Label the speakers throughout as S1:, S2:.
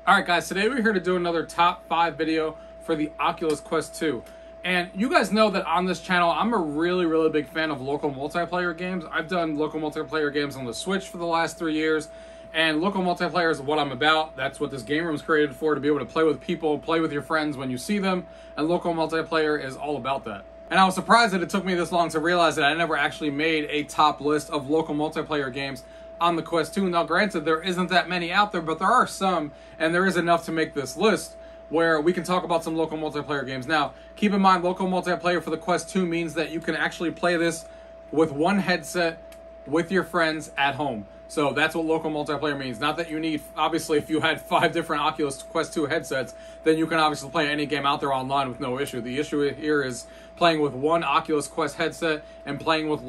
S1: Alright guys, today we're here to do another top 5 video for the Oculus Quest 2. And you guys know that on this channel, I'm a really big fan of local multiplayer games. I've done local multiplayer games on the Switch for the last 3 years. And local multiplayer is what I'm about. That's what this game room is created for, to be able to play with people, play with your friends when you see them. And local multiplayer is all about that. And I was surprised that it took me this long to realize that I never actually made a top list of local multiplayer games on the Quest 2. Now granted, there isn't that many out there, but there are some, and there is enough to make this list where we can talk about some local multiplayer games. Now, keep in mind, local multiplayer for the Quest 2 means that you can actually play this with one headset with your friends at home. So that's what local multiplayer means. Not that you need, obviously, if you had 5 different Oculus Quest 2 headsets, then you can obviously play any game out there online with no issue. The issue here is playing with one Oculus Quest headset and playing with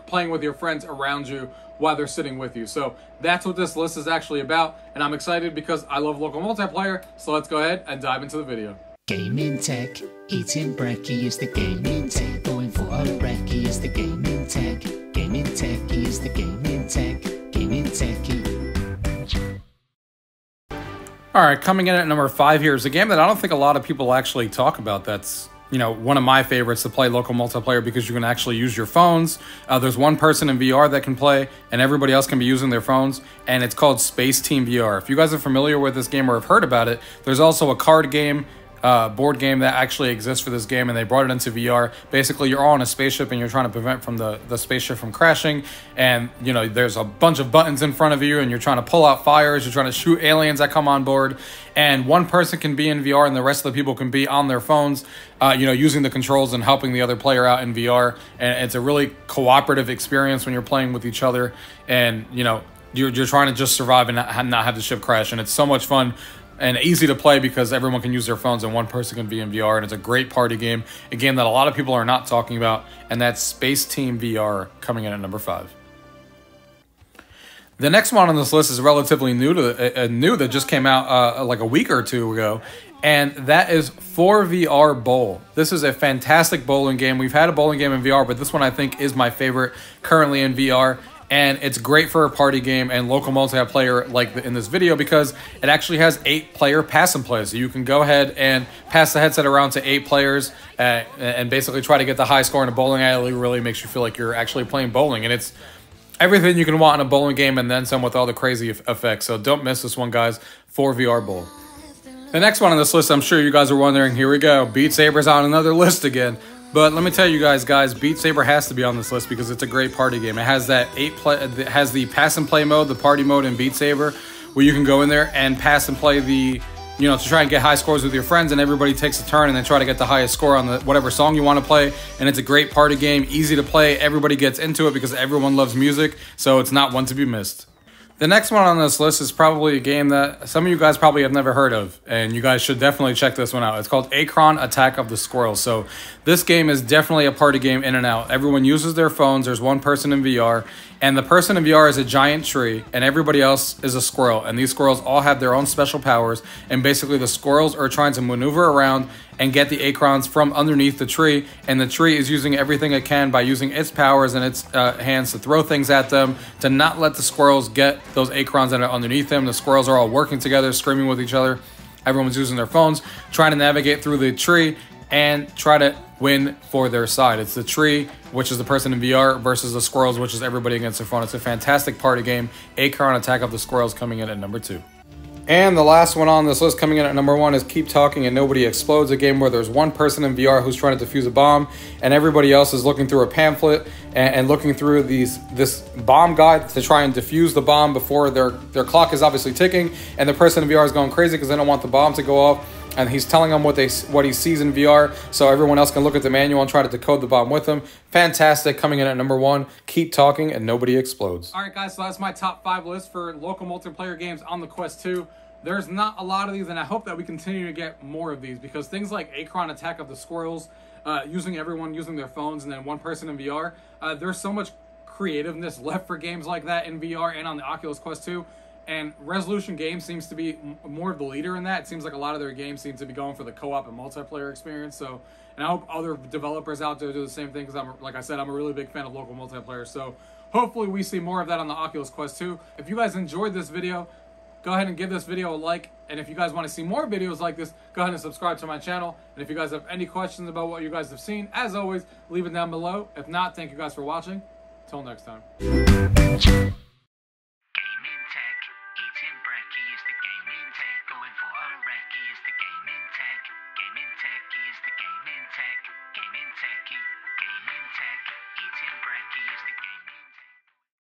S1: playing with your friends around you while they're sitting with you. So that's what this list is actually about, and I'm excited because I love local multiplayer. So let's go ahead and dive into the video.
S2: Gaming tech, eating brekkie is the gaming tech. Going for a brekkie is the gaming tech. Gaming tech is the gaming tech. Gaming techie.
S1: Alright, coming in at number 5 here is a game that I don't think a lot of people actually talk about. That's, you know, one of my favorites to play local multiplayer because you can actually use your phones. There's one person in VR that can play, and everybody else can be using their phones, and it's called Space Team VR. If you guys are familiar with this game or have heard about it, there's also a card game, board game that actually exists for this game, and they brought it into VR. Basically, you're all on a spaceship and you're trying to prevent from the spaceship from crashing, and you know, there's a bunch of buttons in front of you and you're trying to pull out fires, you're trying to shoot aliens that come on board, and one person can be in VR and the rest of the people can be on their phones, you know, using the controls and helping the other player out in VR. And it's a really cooperative experience when you're playing with each other, and you know, you're trying to just survive and not have the ship crash. And it's so much fun and easy to play because everyone can use their phones and one person can be in VR, and it's a great party game, a game that a lot of people are not talking about, and that's Space Team VR, coming in at number 5. The next one on this list is relatively new that just came out like a week or two ago, and that is 4VR Bowl. This is a fantastic bowling game. We've had a bowling game in VR, but this one I think is my favorite currently in VR. And it's great for a party game and local multiplayer like in this video because it actually has 8-player pass and play. So you can go ahead and pass the headset around to 8 players and basically try to get the high score in a bowling alley. Really makes you feel like you're actually playing bowling. And it's everything you can want in a bowling game and then some with all the crazy effects. So don't miss this one, guys. 4VR Bowl. The next one on this list, I'm sure you guys are wondering, here we go. Beat Saber's on another list again. But let me tell you guys, Beat Saber has to be on this list because it's a great party game. It has that it has the pass and play mode, the party mode in Beat Saber, where you can go in there and pass and play the, you know, to try and get high scores with your friends, and everybody takes a turn and then try to get the highest score on the whatever song you want to play. And it's a great party game, easy to play. Everybody gets into it because everyone loves music, so it's not one to be missed. The next one on this list is probably a game that some of you guys probably have never heard of, and you guys should definitely check this one out. It's called Attack of the Squirrels. So this game is definitely a party game in and out. Everyone uses their phones. There's one person in VR, and the person in VR is a giant tree, and everybody else is a squirrel. And these squirrels all have their own special powers, and basically the squirrels are trying to maneuver around and get the acorns from underneath the tree, and the tree is using everything it can by using its powers and its hands to throw things at them, to not let the squirrels get those acorns that are underneath them. The squirrels are all working together, screaming with each other. Everyone's using their phones, trying to navigate through the tree and try to win for their side. It's the tree, which is the person in VR, versus the squirrels, which is everybody against their phone. It's a fantastic party game. Attack of the Squirrels, coming in at number 2. And the last one on this list, coming in at number 1, is Keep Talking and Nobody Explodes, a game where there's one person in VR who's trying to defuse a bomb, and everybody else is looking through a pamphlet and looking through this bomb guide to try and defuse the bomb before their clock is obviously ticking, and the person in VR is going crazy because they don't want the bomb to go off. And he's telling them what he sees in VR, so everyone else can look at the manual and try to decode the bomb with him. Fantastic, coming in at number 1, Keep Talking and Nobody Explodes. All right, guys, so that's my top 5 list for local multiplayer games on the Quest 2. There's not a lot of these, and I hope that we continue to get more of these because things like Attack of the Squirrels, everyone using their phones, and then one person in VR, there's so much creativeness left for games like that in VR and on the Oculus Quest 2. And Resolution Games seems to be more of the leader in that. It seems like a lot of their games seem to be going for the co-op and multiplayer experience. So, and I hope other developers out there do the same thing because, like I said, I'm a really big fan of local multiplayer. So hopefully we see more of that on the Oculus Quest 2. If you guys enjoyed this video, go ahead and give this video a like. And if you guys want to see more videos like this, go ahead and subscribe to my channel. And if you guys have any questions about what you guys have seen, as always, leave it down below. If not, thank you guys for watching. Till next time.